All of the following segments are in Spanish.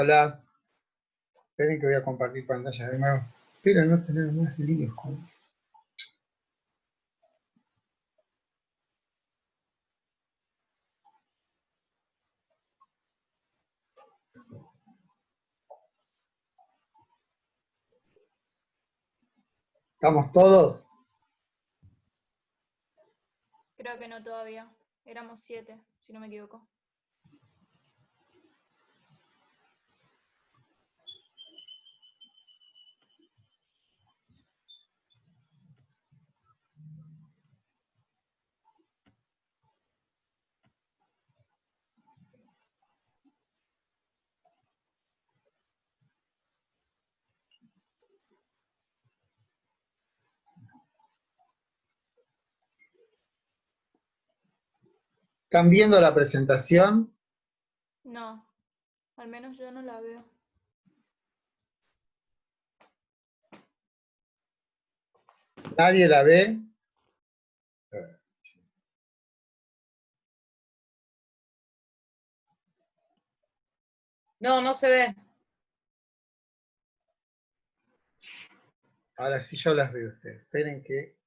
Hola, esperen que voy a compartir pantalla de nuevo. Espero no tener más líos con... ¿Estamos todos? Creo que no todavía. Éramos 7, si no me equivoco. ¿Están viendo la presentación? No, al menos yo no la veo. ¿Nadie la ve? No, no se ve. Ahora sí yo las veo a ustedes. Esperen que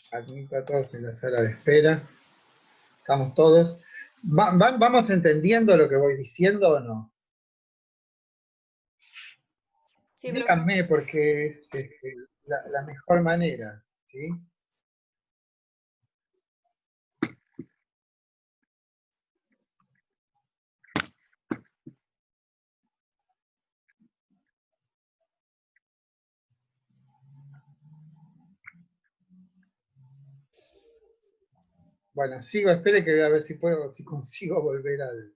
admito a todos en la sala de espera. ¿Estamos todos? ¿Vamos entendiendo lo que voy diciendo o no? Sí, profe. Díganme porque es la mejor manera, ¿sí? Bueno, sigo, espere que voy a ver si puedo, si consigo volver al...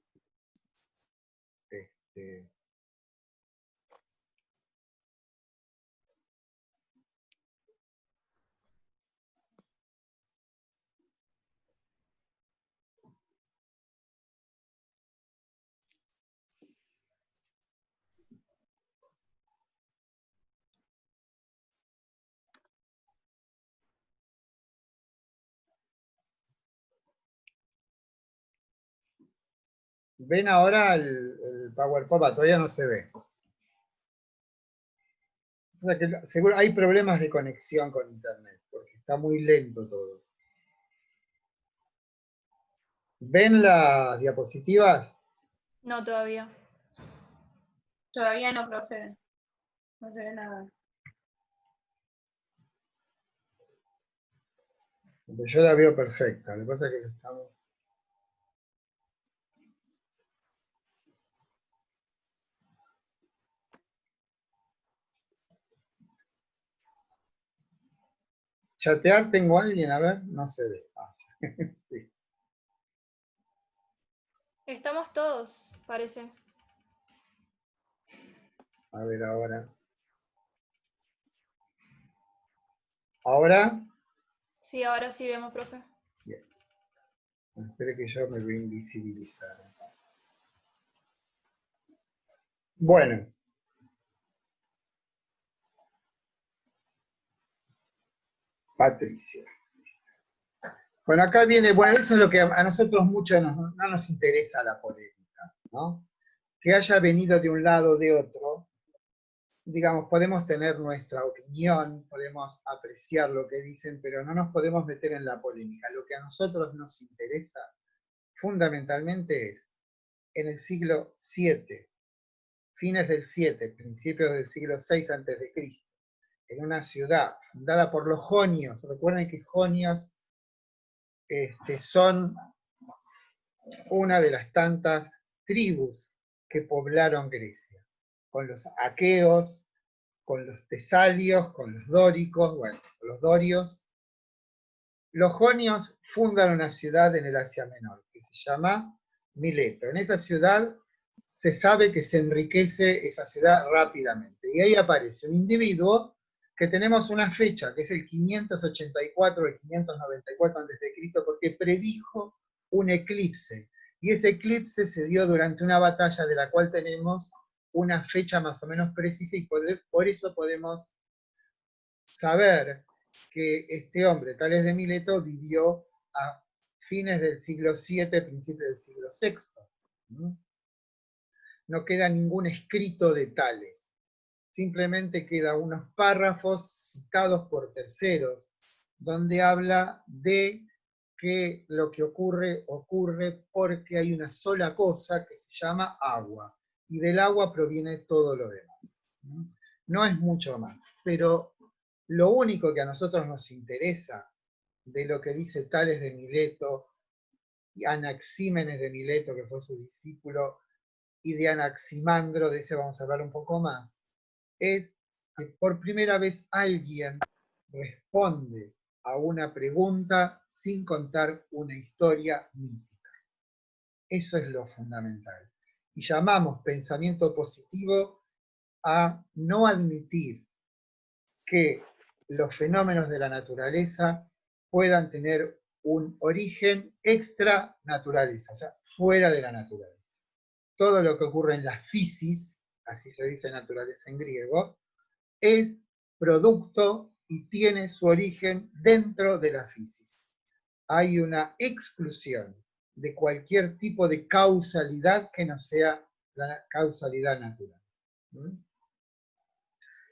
¿Ven ahora el PowerPoint? Todavía no se ve. O sea que seguro hay problemas de conexión con internet, porque está muy lento todo. ¿Ven las diapositivas? No todavía. Todavía no, profe. No se ve nada. Yo la veo perfecta, lo que pasa es que estamos... Chatear tengo a alguien, a ver, no se ve. Ah, sí. Estamos todos, parece. A ver ahora. ¿Ahora? Sí, ahora sí vemos, profe. Bien. Espere que yo me voy a invisibilizar. Bueno. Patricia. Bueno, acá viene, bueno, eso es lo que a nosotros mucho no nos interesa la polémica, ¿no? Que haya venido de un lado o de otro, digamos, podemos tener nuestra opinión, podemos apreciar lo que dicen, pero no nos podemos meter en la polémica. Lo que a nosotros nos interesa fundamentalmente es, en el siglo VII, fines del VII, principios del siglo VI a.C., en una ciudad fundada por los jonios, recuerden que jonios son una de las tantas tribus que poblaron Grecia, con los aqueos, con los tesalios, con los dóricos, bueno, con los dorios. Los jonios fundan una ciudad en el Asia Menor, que se llama Mileto. En esa ciudad se sabe que se enriquece esa ciudad rápidamente. Y ahí aparece un individuo que tenemos una fecha, que es el 584 o el 594 a.C., porque predijo un eclipse. Y ese eclipse se dio durante una batalla de la cual tenemos una fecha más o menos precisa y por eso podemos saber que este hombre, Tales de Mileto, vivió a fines del siglo VII, principios del siglo VI. ¿Mm? No queda ningún escrito de Tales. Simplemente queda unos párrafos citados por terceros, donde habla de que lo que ocurre, ocurre porque hay una sola cosa que se llama agua, y del agua proviene todo lo demás. No es mucho más, pero lo único que a nosotros nos interesa de lo que dice Tales de Mileto, y Anaxímenes de Mileto, que fue su discípulo, y de Anaximandro, de ese vamos a hablar un poco más, es que por primera vez alguien responde a una pregunta sin contar una historia mítica. Eso es lo fundamental. Y llamamos pensamiento positivo a no admitir que los fenómenos de la naturaleza puedan tener un origen extra naturaleza, o sea, fuera de la naturaleza. Todo lo que ocurre en la physis, así se dice naturaleza en griego, es producto y tiene su origen dentro de la física. Hay una exclusión de cualquier tipo de causalidad que no sea la causalidad natural.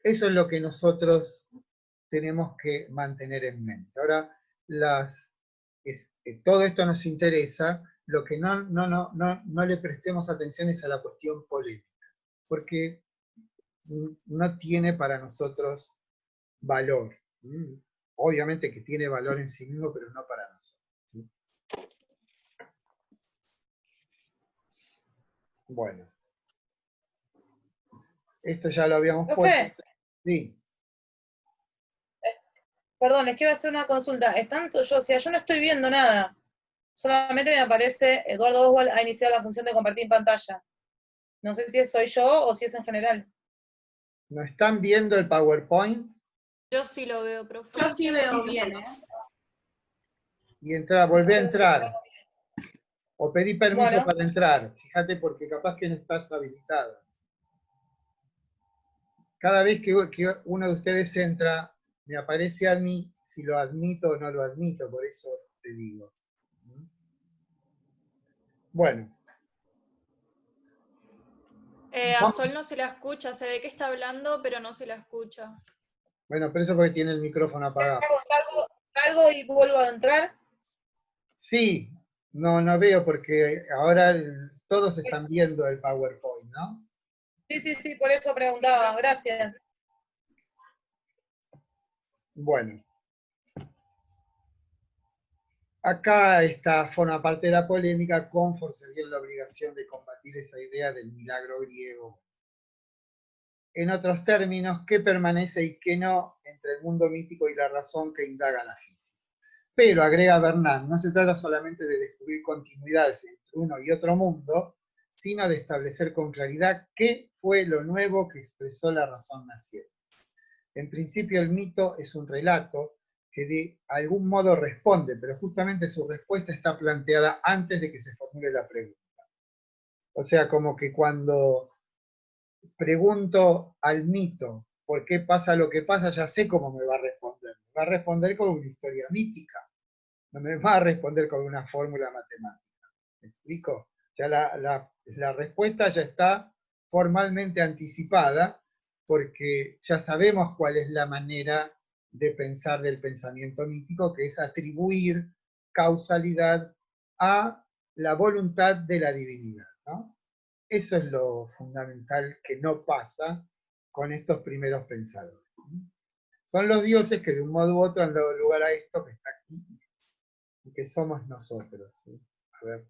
Eso es lo que nosotros tenemos que mantener en mente. Ahora, todo esto nos interesa, lo que no le prestemos atención es a la cuestión polémica, porque no tiene para nosotros valor. Obviamente que tiene valor en sí mismo, pero no para nosotros. ¿Sí? Bueno. Esto ya lo habíamos Profe, puesto. Sí. perdón, les quiero hacer una consulta. Yo no estoy viendo nada. Solamente me aparece Eduardo Oswald ha iniciado la función de compartir pantalla. No sé si soy yo o si es en general. ¿No están viendo el PowerPoint? Yo sí lo veo, profe. Yo sí veo bien, ¿eh? Y volvé a Entonces, entrar. O pedí permiso bueno, para entrar. Fíjate, porque capaz que no estás habilitada. Cada vez que uno de ustedes entra, me aparece a mí si lo admito o no lo admito, por eso te digo. Bueno. A Sol no se la escucha, se ve que está hablando, pero no se la escucha. Bueno, pero eso porque tiene el micrófono apagado. salgo y vuelvo a entrar. Sí, no veo porque ahora todos están viendo el PowerPoint, ¿no? Sí, por eso preguntaba. Gracias. Bueno. Acá forma parte de la polémica. Comfort se vio en la obligación de combatir esa idea del milagro griego. En otros términos, ¿qué permanece y qué no entre el mundo mítico y la razón que indaga la física? Pero, agrega Bernard, no se trata solamente de descubrir continuidades entre uno y otro mundo, sino de establecer con claridad qué fue lo nuevo que expresó la razón naciente. En principio, el mito es un relato que de algún modo responde, pero justamente su respuesta está planteada antes de que se formule la pregunta. O sea, como que cuando pregunto al mito por qué pasa lo que pasa, ya sé cómo me va a responder. Me va a responder con una historia mítica, no me va a responder con una fórmula matemática. ¿Me explico? O sea, la respuesta ya está formalmente anticipada porque ya sabemos cuál es la manera de pensar del pensamiento mítico, que es atribuir causalidad a la voluntad de la divinidad, ¿no? Eso es lo fundamental que no pasa con estos primeros pensadores. Son los dioses que de un modo u otro han dado lugar a esto que está aquí y que somos nosotros. ¿Sí? A ver.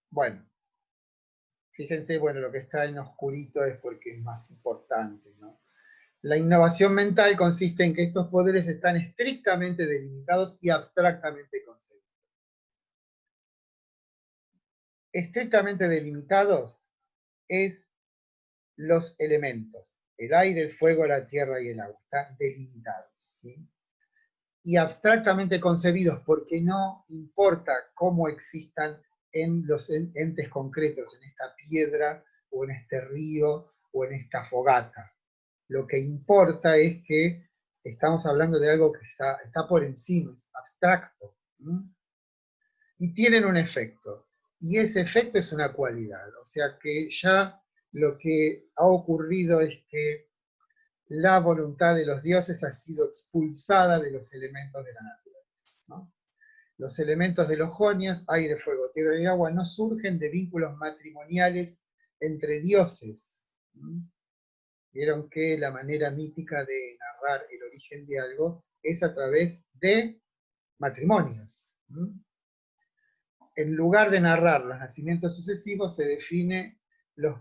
Bueno, fíjense, bueno, lo que está en oscurito es porque es más importante, ¿no? La innovación mental consiste en que estos poderes están estrictamente delimitados y abstractamente concebidos. Estrictamente delimitados es los elementos, el aire, el fuego, la tierra y el agua, están delimitados. ¿Sí? Y abstractamente concebidos porque no importa cómo existan en los entes concretos, en esta piedra o en este río o en esta fogata. Lo que importa es que estamos hablando de algo que está por encima, es abstracto. y tienen un efecto. Y ese efecto es una cualidad. O sea que ya lo que ha ocurrido es que la voluntad de los dioses ha sido expulsada de los elementos de la naturaleza, ¿no? Los elementos de los jonios, aire, fuego, tierra y agua, no surgen de vínculos matrimoniales entre dioses. Vieron que la manera mítica de narrar el origen de algo es a través de matrimonios. En lugar de narrar los nacimientos sucesivos, se definen los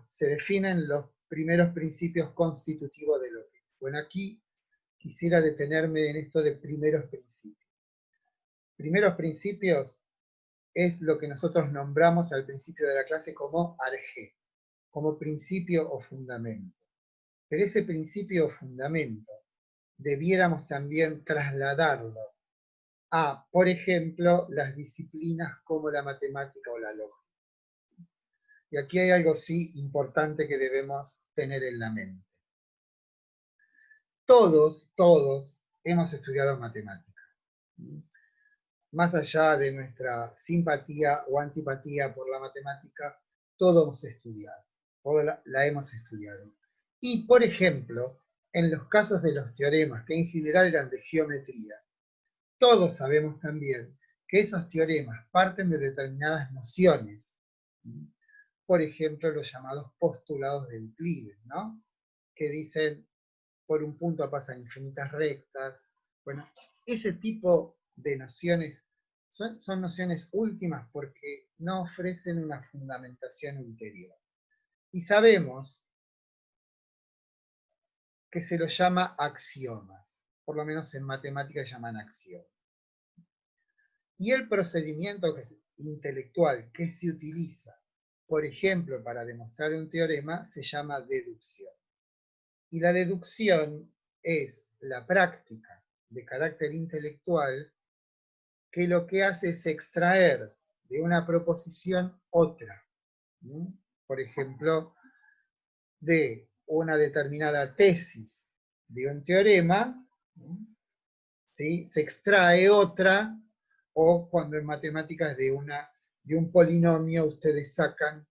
primeros principios constitutivos de lo que es. Bueno, aquí quisiera detenerme en esto de primeros principios. Primeros principios es lo que nosotros nombramos al principio de la clase como arjé, como principio o fundamento. Pero ese principio o fundamento debiéramos también trasladarlo a, por ejemplo, las disciplinas como la matemática o la lógica. Y aquí hay algo sí importante que debemos tener en la mente. Todos hemos estudiado matemática. Más allá de nuestra simpatía o antipatía por la matemática, todos hemos estudiado, todos la hemos estudiado. Y, por ejemplo, en los casos de los teoremas, que en general eran de geometría, todos sabemos también que esos teoremas parten de determinadas nociones. Por ejemplo, los llamados postulados de Euclides, ¿no? Que dicen, por un punto pasan infinitas rectas. Bueno, ese tipo de nociones son nociones últimas porque no ofrecen una fundamentación ulterior. Y sabemos que se los llama axiomas, por lo menos en matemática se llaman axiomas. Y el procedimiento intelectual que se utiliza, por ejemplo, para demostrar un teorema, se llama deducción. Y la deducción es la práctica de carácter intelectual que lo que hace es extraer de una proposición otra. Por ejemplo, de una determinada tesis de un teorema, ¿sí? Se extrae otra, o cuando en matemáticas de un polinomio ustedes sacan,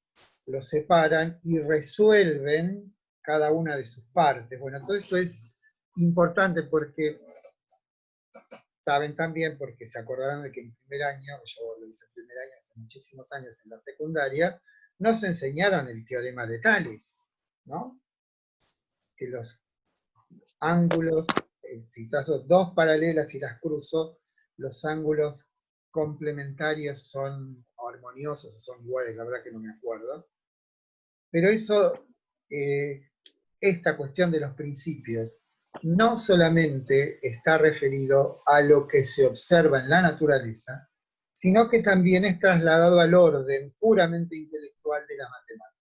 lo separan y resuelven cada una de sus partes. Bueno, todo esto es importante porque saben también, porque se acordaron de que en primer año, yo lo hice en primer año hace muchísimos años en la secundaria, nos enseñaron el teorema de Tales, ¿no? Que los ángulos, si trazo dos paralelas y las cruzo, los ángulos complementarios son armoniosos o son iguales, la verdad que no me acuerdo. Pero eso, esta cuestión de los principios, no solamente está referido a lo que se observa en la naturaleza, sino que también es trasladado al orden puramente intelectual de la matemática.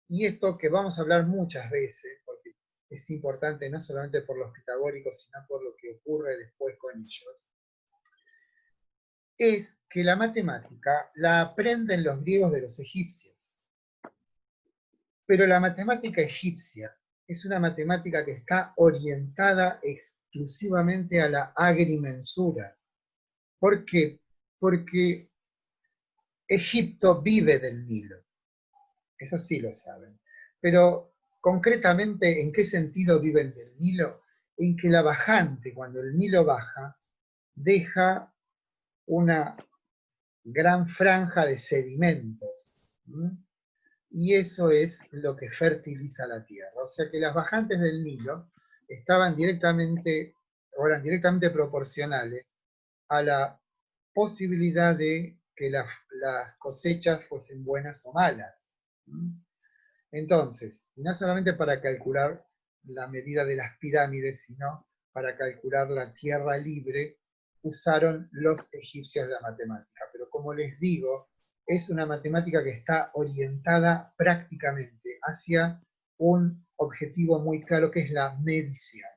Y esto que vamos a hablar muchas veces, porque es importante no solamente por los pitagóricos, sino por lo que ocurre después con ellos, es que la matemática la aprenden los griegos de los egipcios. Pero la matemática egipcia es una matemática que está orientada exclusivamente a la agrimensura. ¿Por qué? Porque Egipto vive del Nilo. Eso sí lo saben. Pero concretamente, ¿en qué sentido viven del Nilo? En que la bajante, cuando el Nilo baja, deja una gran franja de sedimentos. Y eso es lo que fertiliza la tierra. O sea que las bajantes del Nilo eran directamente proporcionales a la posibilidad de que las cosechas fuesen buenas o malas. Entonces, y no solamente para calcular la medida de las pirámides, sino para calcular la tierra libre, usaron los egipcios la matemática. Pero como les digo, es una matemática que está orientada prácticamente hacia un objetivo muy claro que es la medición.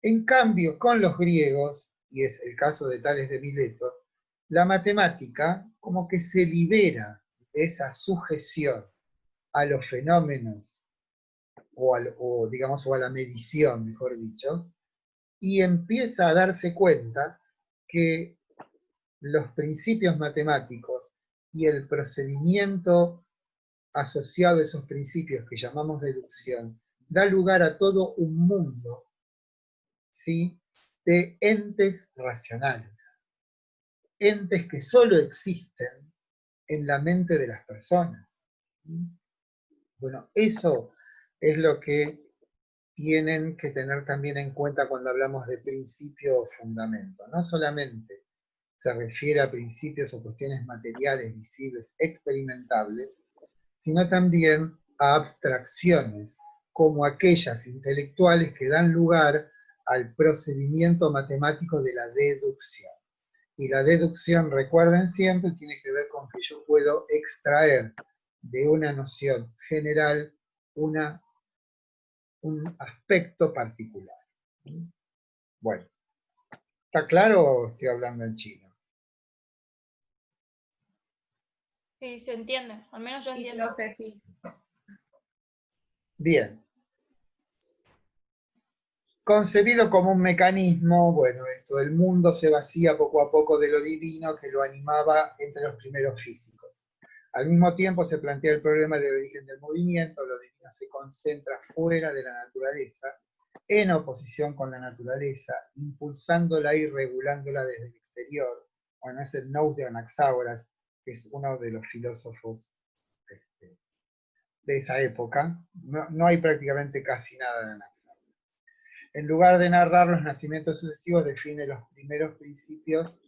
En cambio, con los griegos, y es el caso de Tales de Mileto, la matemática como que se libera de esa sujeción a los fenómenos, o a la medición, mejor dicho, y empieza a darse cuenta que los principios matemáticos y el procedimiento asociado a esos principios que llamamos deducción, da lugar a todo un mundo, ¿sí?, de entes racionales. Entes que solo existen en la mente de las personas. Bueno, eso es lo que tienen que tener también en cuenta cuando hablamos de principio o fundamento. No solamente se refiere a principios o cuestiones materiales, visibles, experimentables, sino también a abstracciones, como aquellas intelectuales que dan lugar al procedimiento matemático de la deducción. Y la deducción, recuerden siempre, tiene que ver con que yo puedo extraer de una noción general un aspecto particular. Bueno, ¿está claro o estoy hablando en chino? Sí, se entiende, al menos yo Sí, entiendo. profe, sí. Bien. Concebido como un mecanismo, bueno, esto, el mundo se vacía poco a poco de lo divino que lo animaba entre los primeros físicos. Al mismo tiempo se plantea el problema del origen del movimiento, lo divino se concentra fuera de la naturaleza, en oposición con la naturaleza, impulsándola y regulándola desde el exterior. Bueno, es el nous de Anaxágoras, que es uno de los filósofos de esa época. No hay prácticamente casi nada de Anaxágoras. En lugar de narrar los nacimientos sucesivos, define los primeros principios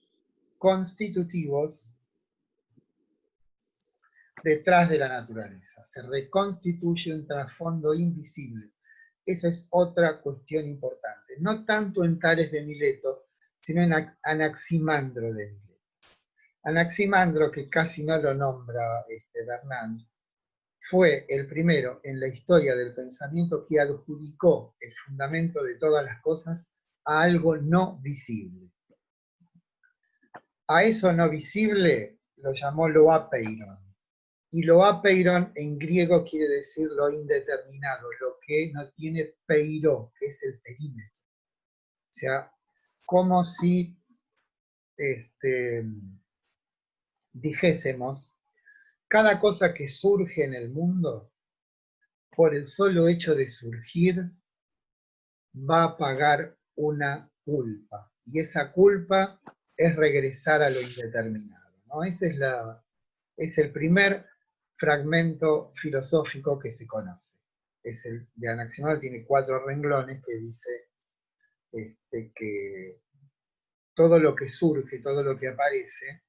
constitutivos detrás de la naturaleza. Se reconstituye un trasfondo invisible. Esa es otra cuestión importante. No tanto en Tales de Mileto, sino en Anaximandro de Mileto. Anaximandro, que casi no lo nombra Bernard, fue el primero en la historia del pensamiento que adjudicó el fundamento de todas las cosas a algo no visible. A eso no visible lo llamó loapeiron. Y loapeiron en griego quiere decir lo indeterminado, lo que no tiene peiro, que es el perímetro. O sea, como si dijésemos, cada cosa que surge en el mundo, por el solo hecho de surgir, va a pagar una culpa. Y esa culpa es regresar a lo indeterminado, ¿no? Ese es el primer fragmento filosófico que se conoce. Es el de Anaximandro, tiene 4 renglones que dice que todo lo que surge, todo lo que aparece,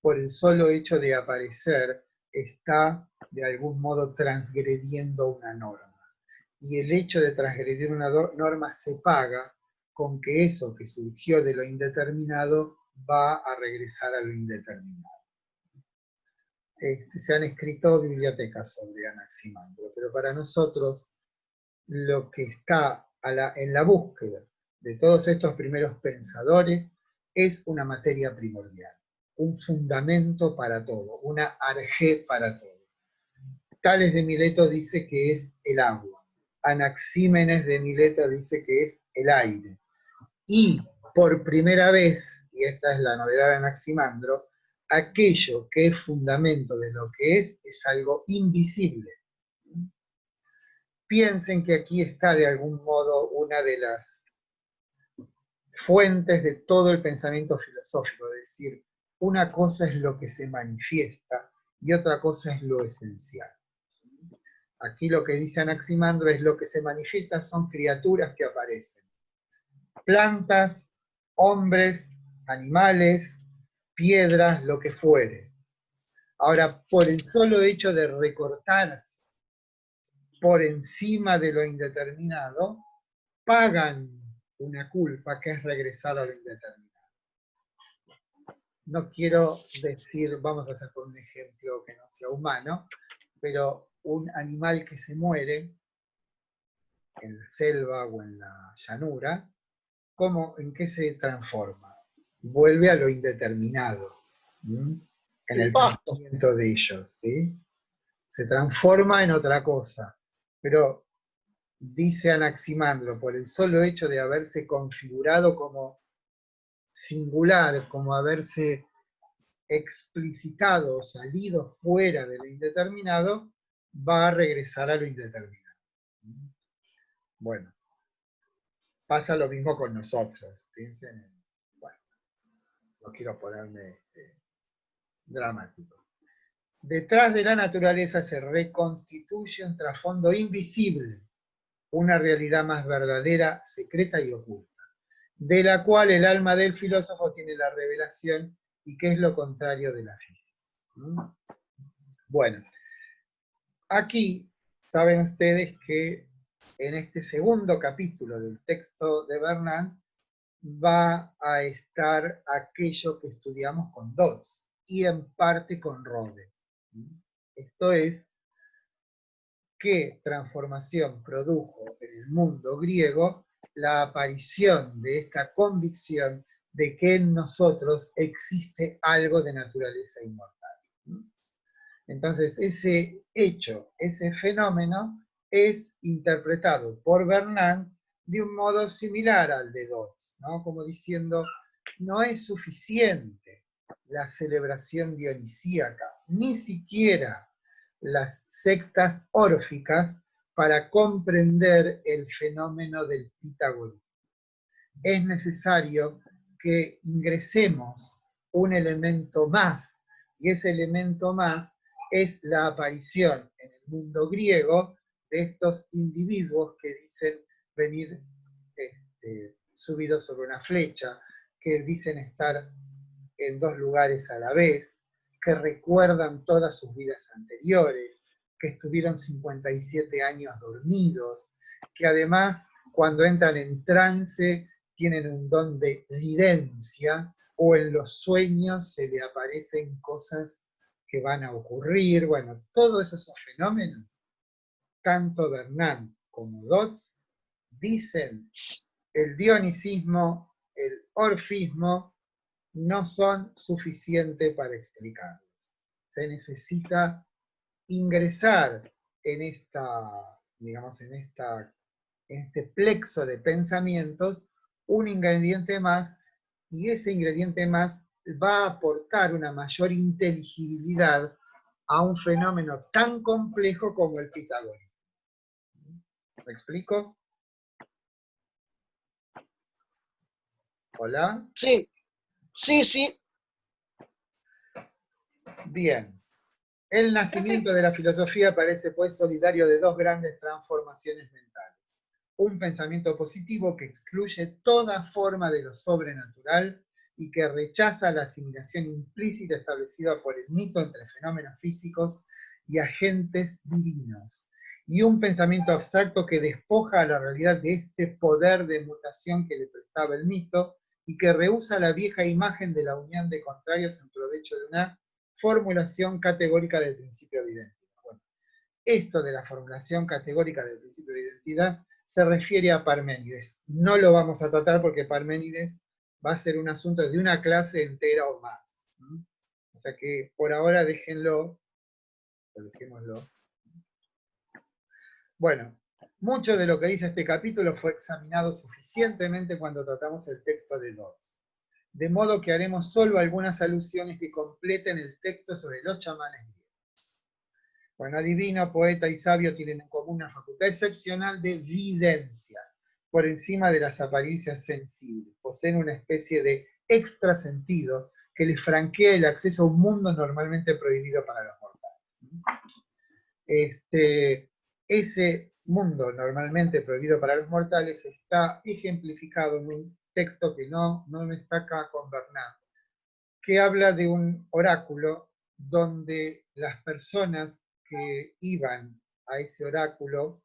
por el solo hecho de aparecer, está de algún modo transgrediendo una norma. Y el hecho de transgredir una norma se paga con que eso que surgió de lo indeterminado va a regresar a lo indeterminado. Se han escrito bibliotecas sobre Anaximandro, pero para nosotros lo que está en la búsqueda de todos estos primeros pensadores es una materia primordial, un fundamento para todo, una arjé para todo. Tales de Mileto dice que es el agua, Anaxímenes de Mileto dice que es el aire, y por primera vez, y esta es la novedad de Anaximandro, aquello que es fundamento de lo que es algo invisible. Piensen que aquí está de algún modo una de las fuentes de todo el pensamiento filosófico, es decir, una cosa es lo que se manifiesta y otra cosa es lo esencial. Aquí lo que dice Anaximandro es lo que se manifiesta son criaturas que aparecen. Plantas, hombres, animales, piedras, lo que fuere. Ahora, por el solo hecho de recortarse por encima de lo indeterminado, pagan una culpa que es regresar a lo indeterminado. No quiero decir, vamos a hacer por un ejemplo que no sea humano, pero un animal que se muere en la selva o en la llanura, ¿en qué se transforma? Vuelve a lo indeterminado, en el pensamiento de ellos, ¿sí? Se transforma en otra cosa, pero dice Anaximandro, por el solo hecho de haberse configurado como singular, como haberse explicitado o salido fuera de lo indeterminado, va a regresar a lo indeterminado. Bueno, pasa lo mismo con nosotros. Piensen en, bueno, no quiero ponerme dramático. Detrás de la naturaleza se reconstituye un trasfondo invisible, una realidad más verdadera, secreta y oculta, de la cual el alma del filósofo tiene la revelación y que es lo contrario de la física. Bueno, aquí saben ustedes que en este segundo capítulo del texto de Bernan va a estar aquello que estudiamos con Dodds y en parte con Rode. Esto es, qué transformación produjo en el mundo griego la aparición de esta convicción de que en nosotros existe algo de naturaleza inmortal. Entonces, ese hecho, ese fenómeno, es interpretado por Bernan de un modo similar al de Dodds, ¿no? Como diciendo, no es suficiente la celebración dionisíaca, ni siquiera las sectas órficas, para comprender el fenómeno del pitagorismo. Es necesario que ingresemos un elemento más, y ese elemento más es la aparición en el mundo griego de estos individuos que dicen venir subidos sobre una flecha, que dicen estar en dos lugares a la vez, que recuerdan todas sus vidas anteriores, que estuvieron 57 años dormidos, que además cuando entran en trance tienen un don de videncia, o en los sueños se le aparecen cosas que van a ocurrir. Bueno, todos esos fenómenos, tanto Bernan como Dodds dicen el dionisismo, el orfismo, no son suficientes para explicarlos. Se necesita ingresar en digamos, en este plexo de pensamientos un ingrediente más, y ese ingrediente más va a aportar una mayor inteligibilidad a un fenómeno tan complejo como el pitagorismo. ¿Me explico? ¿Hola? Sí, sí, sí. Bien. El nacimiento de la filosofía parece pues solidario de dos grandes transformaciones mentales. Un pensamiento positivo que excluye toda forma de lo sobrenatural y que rechaza la asimilación implícita establecida por el mito entre fenómenos físicos y agentes divinos. Y un pensamiento abstracto que despoja a la realidad de este poder de mutación que le prestaba el mito y que rehúsa la vieja imagen de la unión de contrarios en provecho de una formulación categórica del principio de identidad. Bueno, esto de la formulación categórica del principio de identidad se refiere a Parménides. No lo vamos a tratar porque Parménides va a ser un asunto de una clase entera o más. O sea que por ahora déjenlo, o dejémoslo. Bueno, mucho de lo que dice este capítulo fue examinado suficientemente cuando tratamos el texto de Dodds. De modo que haremos solo algunas alusiones que completen el texto sobre los chamanes griegos. Bueno, adivino, poeta y sabio tienen en común una facultad excepcional de videncia, por encima de las apariencias sensibles. Poseen una especie de extrasentido que les franquea el acceso a un mundo normalmente prohibido para los mortales. Ese mundo normalmente prohibido para los mortales está ejemplificado en un texto que no está acá con Bernan, que habla de un oráculo donde las personas que iban a ese oráculo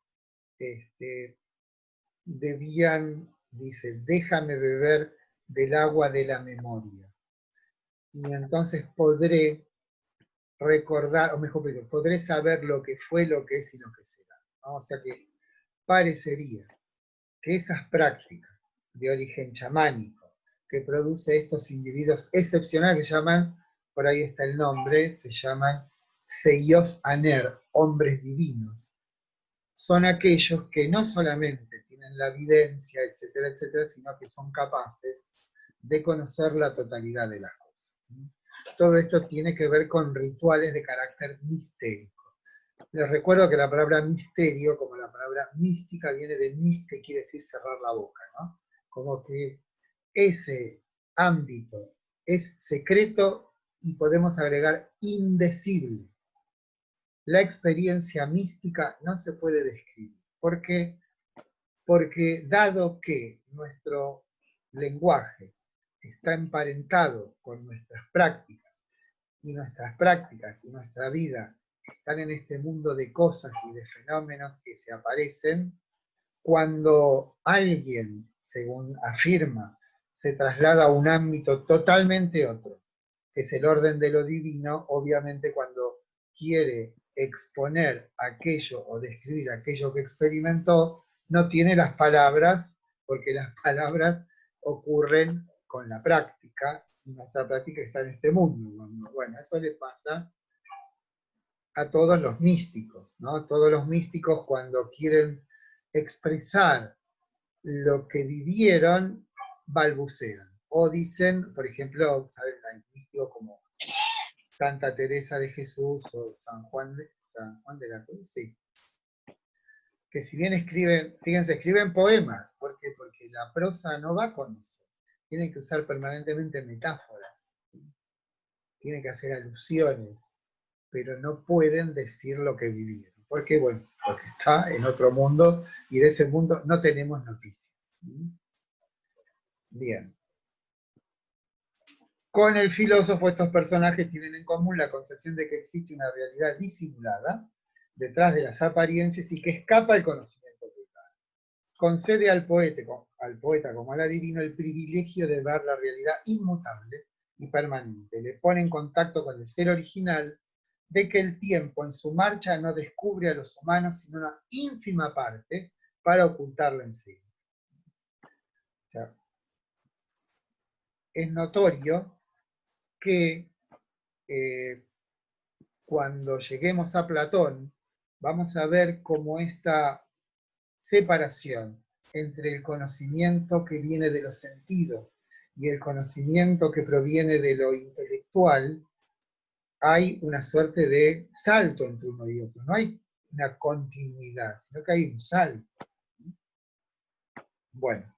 debían, dice, déjame beber del agua de la memoria. Y entonces podré recordar, o mejor dicho, podré saber lo que fue, lo que es y lo que será. ¿No? O sea que parecería que esas prácticas de origen chamánico que produce estos individuos excepcionales que llaman, por ahí está el nombre, se llaman Theios Aner, hombres divinos. Son aquellos que no solamente tienen la evidencia, etcétera, sino que son capaces de conocer la totalidad de las cosas. todo esto tiene que ver con rituales de carácter mistérico. Les recuerdo que la palabra misterio, como la palabra mística, viene de mis, que quiere decir cerrar la boca, ¿no? Como que ese ámbito es secreto y podemos agregar indecible. La experiencia mística no se puede describir. ¿Por qué? Porque dado que nuestro lenguaje está emparentado con nuestras prácticas y nuestra vida están en este mundo de cosas y de fenómenos que se aparecen, cuando alguien, según afirma, se traslada a un ámbito totalmente otro, que es el orden de lo divino, obviamente cuando quiere exponer aquello o describir aquello que experimentó, no tiene las palabras, porque las palabras ocurren con la práctica, y nuestra práctica está en este mundo. Bueno, eso le pasa a todos los místicos, ¿no? Todos los místicos cuando quieren expresar lo que vivieron, balbucean. O dicen, por ejemplo, ¿saben? Hay místicos como Santa Teresa de Jesús o San Juan de la Cruz, sí. Que si bien escriben, fíjense, escriben poemas. ¿Por qué? Porque la prosa no va con eso. Tienen que usar permanentemente metáforas. Tienen que hacer alusiones, pero no pueden decir lo que vivieron. ¿Por qué? Bueno, porque está en otro mundo y de ese mundo no tenemos noticias. Bien. Con el filósofo, estos personajes tienen en común la concepción de que existe una realidad disimulada detrás de las apariencias y que escapa al conocimiento total. Concede al poeta como al adivino el privilegio de ver la realidad inmutable y permanente. Le pone en contacto con el ser original de que el tiempo en su marcha no descubre a los humanos sino una ínfima parte para ocultarla en sí. O sea, es notorio que cuando lleguemos a Platón, vamos a ver cómo esta separación entre el conocimiento que viene de los sentidos y el conocimiento que proviene de lo intelectual, hay una suerte de salto entre uno y otro. No hay una continuidad, sino que hay un salto. Bueno.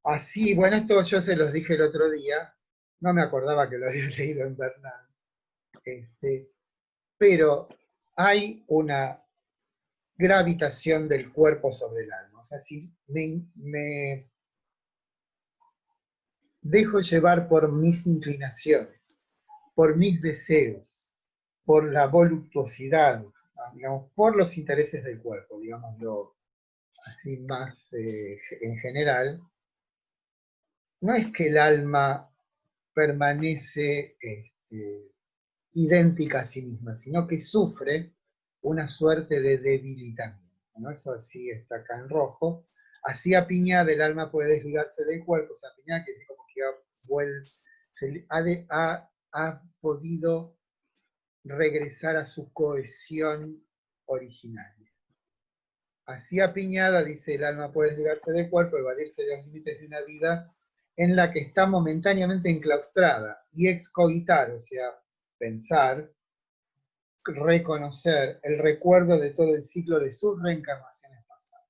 Así, bueno, esto yo se los dije el otro día, no me acordaba que lo había leído en Bernal, pero hay una gravitación del cuerpo sobre el alma. O sea, si me dejo llevar por mis inclinaciones, por mis deseos, por la voluptuosidad, digamos, por los intereses del cuerpo, digámoslo así más en general, no es que el alma permanece idéntica a sí misma, sino que sufre una suerte de debilitamiento, ¿no? Eso así está acá en rojo. Así apiñada el alma puede desligarse del cuerpo, o sea, apiñada que es como que ha podido regresar a su cohesión originaria. Así apiñada, dice, el alma puede desligarse del cuerpo, evadirse de los límites de una vida en la que está momentáneamente enclaustrada, y excogitar, o sea, pensar, reconocer el recuerdo de todo el ciclo de sus reencarnaciones pasadas.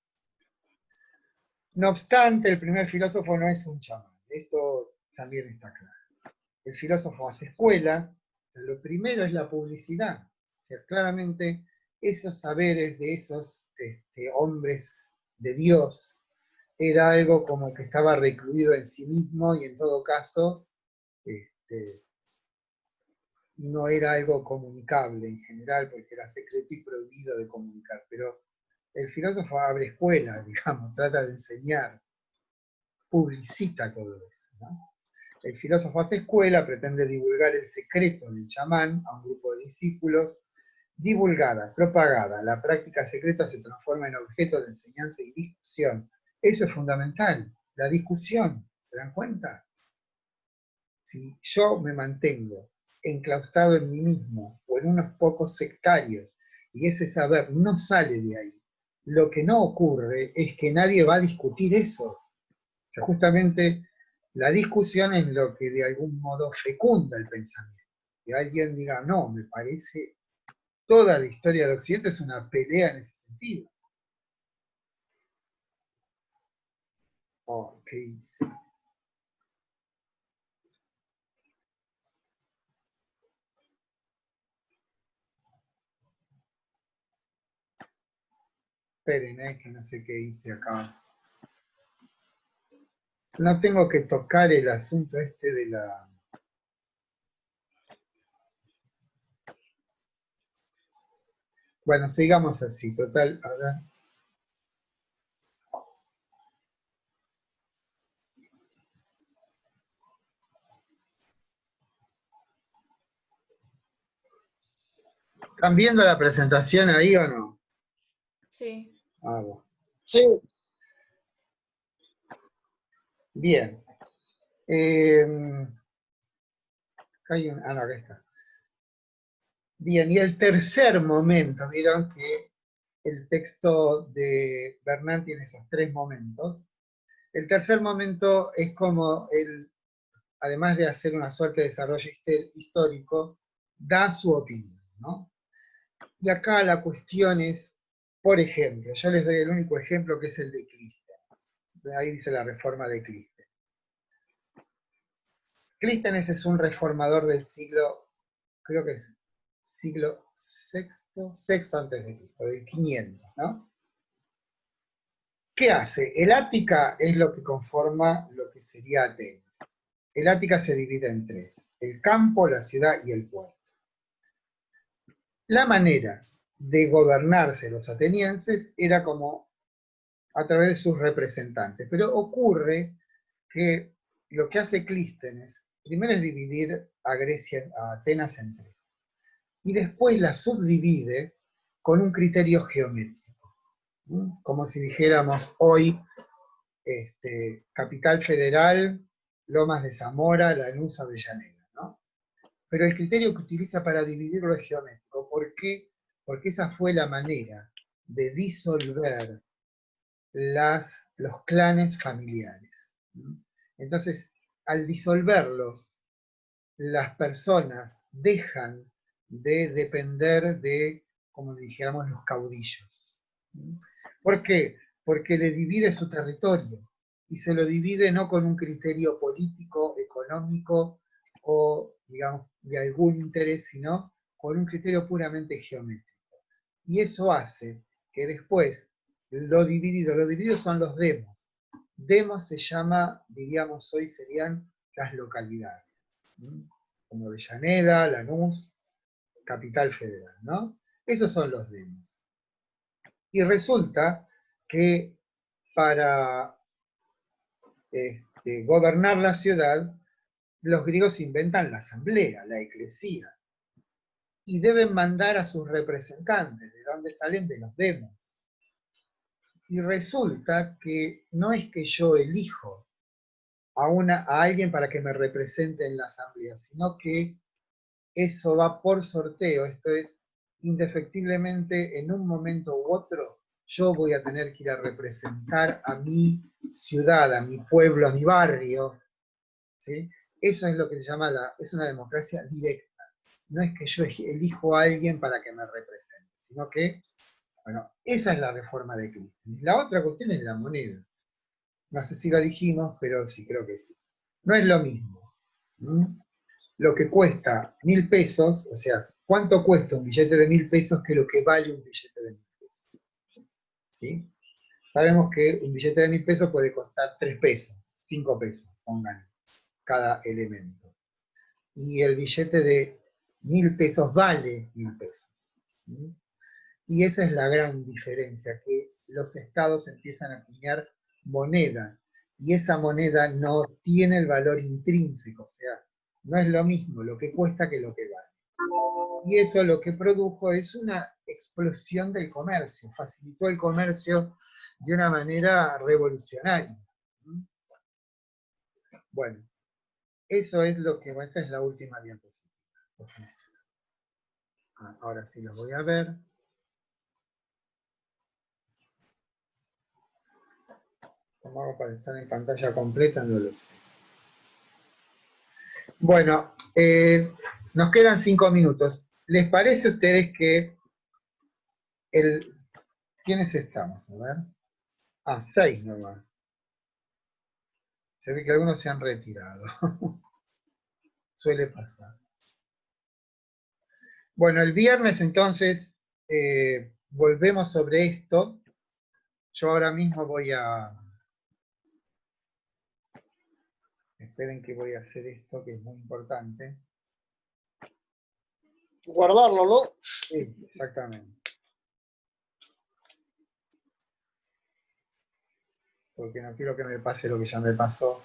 No obstante, el primer filósofo no es un chamán, esto también está claro. El filósofo hace escuela, lo primero es la publicidad, o sea, claramente esos saberes de esos hombres de Dios era algo como que estaba recluido en sí mismo y en todo caso no era algo comunicable en general, porque era secreto y prohibido de comunicar, pero el filósofo abre escuela, digamos, trata de enseñar, publicita todo eso, ¿no? El filósofo hace escuela, pretende divulgar el secreto del chamán a un grupo de discípulos. Divulgada, propagada, la práctica secreta se transforma en objeto de enseñanza y discusión. Eso es fundamental, la discusión, ¿se dan cuenta? Si yo me mantengo enclaustrado en mí mismo o en unos pocos sectarios y ese saber no sale de ahí, lo que no ocurre es que nadie va a discutir eso. O sea, justamente La discusión es lo que de algún modo fecunda el pensamiento. Que alguien diga, no, me parece, toda la historia del Occidente es una pelea en ese sentido. Oh, ¿qué dice? Esperen, que no sé qué hice acá. No tengo que tocar el asunto este de la... Bueno, sigamos así, total, a ver. ¿Están viendo la presentación ahí o no? Sí. Ah, bueno. Sí. Bien. No, acá está. Bien, y el tercer momento, vieron que el texto de Bernard tiene esos tres momentos. El tercer momento es como él, además de hacer una suerte de desarrollo histórico, da su opinión, ¿no? Y acá la cuestión es, por ejemplo, yo les doy el único ejemplo que es el de Clístenes. Ahí dice la reforma de Clístenes. Clístenes es un reformador del siglo, creo que es siglo sexto antes de Cristo, del 500, ¿no? ¿Qué hace? El Ática es lo que conforma lo que sería Atenas. El Ática se divide en tres: el campo, la ciudad y el puerto. La manera de gobernarse los atenienses era como a través de sus representantes, pero ocurre que lo que hace Clístenes, primero es dividir a Grecia, a Atenas en tres, y después la subdivide con un criterio geométrico, ¿no? Como si dijéramos hoy, Capital Federal, Lomas de Zamora, Lanús, Avellaneda, ¿no? Pero el criterio que utiliza para dividirlo es geométrico. ¿Por qué? Porque esa fue la manera de disolver los clanes familiares. Entonces, al disolverlos, las personas dejan de depender de, como dijéramos, los caudillos. ¿Por qué? Porque le divide su territorio, y se lo divide no con un criterio político, económico o, digamos, de algún interés, sino con un criterio puramente geométrico. Y eso hace que después los divididos son los demos. Demos se llama, diríamos hoy, serían las localidades, como Avellaneda, Lanús, Capital Federal, ¿no? Esos son los demos. Y resulta que para gobernar la ciudad, los griegos inventan la asamblea, la eclesía, y deben mandar a sus representantes. ¿De dónde salen? De los demos. Y resulta que no es que yo elijo a alguien para que me represente en la asamblea, sino que eso va por sorteo. Esto es, indefectiblemente, en un momento u otro, yo voy a tener que ir a representar a mi ciudad, a mi pueblo, a mi barrio, ¿sí? Eso es lo que se llama, es una democracia directa. No es que yo elijo a alguien para que me represente, sino que, bueno, esa es la reforma de Clístenes. La otra cuestión es la moneda. No sé si lo dijimos, pero sí, creo que sí. No es lo mismo. Lo que cuesta 1.000 pesos, o sea, ¿cuánto cuesta un billete de 1.000 pesos que lo que vale un billete de 1.000 pesos? ¿Sí? Sabemos que un billete de 1.000 pesos puede costar 3 pesos, 5 pesos, pongan cada elemento. Y el billete de 1.000 pesos vale 1.000 pesos. Y esa es la gran diferencia, que los estados empiezan a acuñar moneda, y esa moneda no tiene el valor intrínseco, o sea, no es lo mismo lo que cuesta que lo que vale. Y eso lo que produjo es una explosión del comercio, facilitó el comercio de una manera revolucionaria. Bueno, eso es lo que, esta es la última diapositiva. Entonces, ahora sí los voy a ver. ¿Cómo hago para estar en pantalla completa? No lo sé. Bueno, nos quedan 5 minutos. ¿Les parece a ustedes que ¿quiénes estamos? A ver. 6 nomás. Se ve que algunos se han retirado. Suele pasar. Bueno, el viernes entonces volvemos sobre esto. Yo ahora mismo voy a... Esperen que voy a hacer esto, que es muy importante. Guardarlo, ¿no? Sí, exactamente. Porque no quiero que me pase lo que ya me pasó.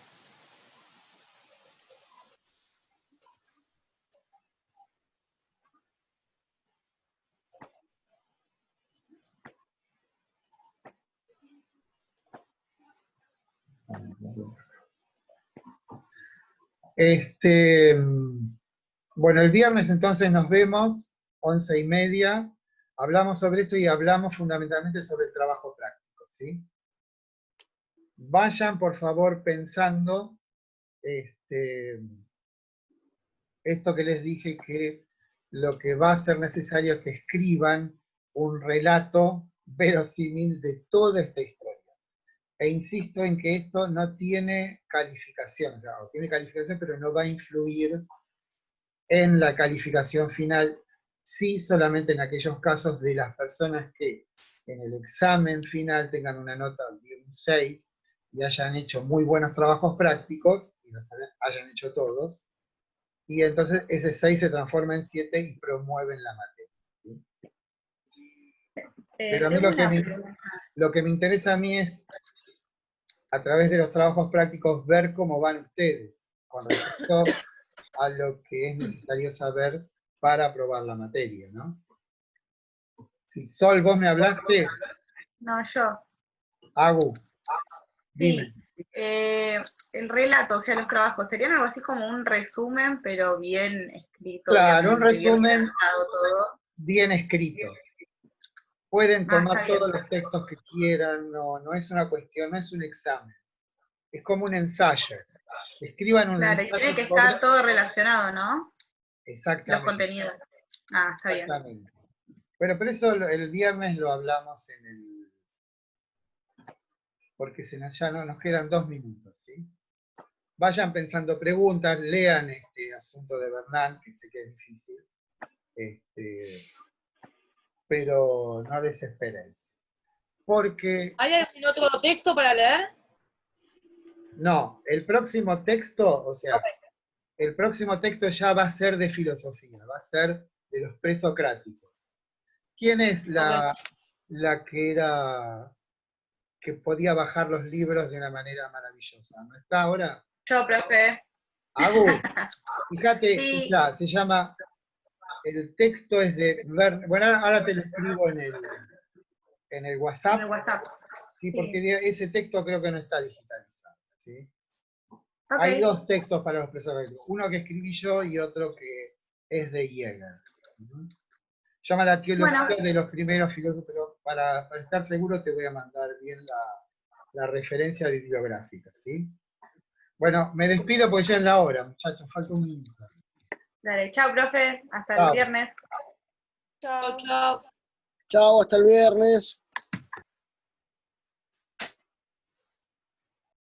Bueno, el viernes entonces nos vemos, 11:30. Hablamos sobre esto y hablamos fundamentalmente sobre el trabajo práctico, ¿sí? Vayan, por favor, pensando esto que les dije, que lo que va a ser necesario es que escriban un relato verosímil de toda esta historia. E insisto en que esto no tiene calificación, o sea, tiene calificación, pero no va a influir en la calificación final, sí solamente en aquellos casos de las personas que en el examen final tengan una nota de un 6 y hayan hecho muy buenos trabajos prácticos, y los hayan hecho todos, y entonces ese 6 se transforma en 7 y promueven la materia. ¿Sí? Pero a mí lo que me interesa a mí es, a través de los trabajos prácticos, ver cómo van ustedes con respecto a lo que es necesario saber para aprobar la materia, ¿no? Si Sol, vos me hablaste, No, yo. Agu, dime. Sí. El relato, o sea, los trabajos, ¿serían algo así como un resumen, pero bien escrito? Claro, un obviamente, bien resumen redactado todo? bien escrito. Pueden tomar está bien. todos los textos que quieran, no es una cuestión, no es un examen. Es como un ensayo. Escriban un Claro, y ensayo tiene que sobre... estar todo relacionado, ¿no? Exactamente. Los contenidos. Está bien. Exactamente. Bueno, pero eso el viernes lo hablamos en el... Porque ya no nos quedan 2 minutos, ¿sí? Vayan pensando preguntas, lean este asunto de Bernal, que sé que es difícil, pero no desesperen. Porque... ¿Hay algún otro texto para leer? No, el próximo texto, o sea, Ok. el próximo texto ya va a ser de filosofía, va a ser de los presocráticos. ¿Quién es la que podía bajar los libros de una manera maravillosa? ¿No está ahora? Yo, profe. Agu, fíjate, Sí. escuchá, se llama, el texto es de bueno, ahora te lo escribo en el WhatsApp, En el WhatsApp. ¿sí? Sí. Porque ese texto creo que no está digitalizado, ¿sí? Ok. Hay 2 textos para los presocráticos, uno que escribí yo y otro que es de Jäger. Llama La teología de los primeros filósofos, pero para estar seguro te voy a mandar bien la referencia bibliográfica, ¿sí? Bueno, me despido porque ya es la hora, muchachos, falta un minuto. Dale, chao, profe. Hasta Chao. el viernes. Chao. Chao. Chao, hasta el viernes.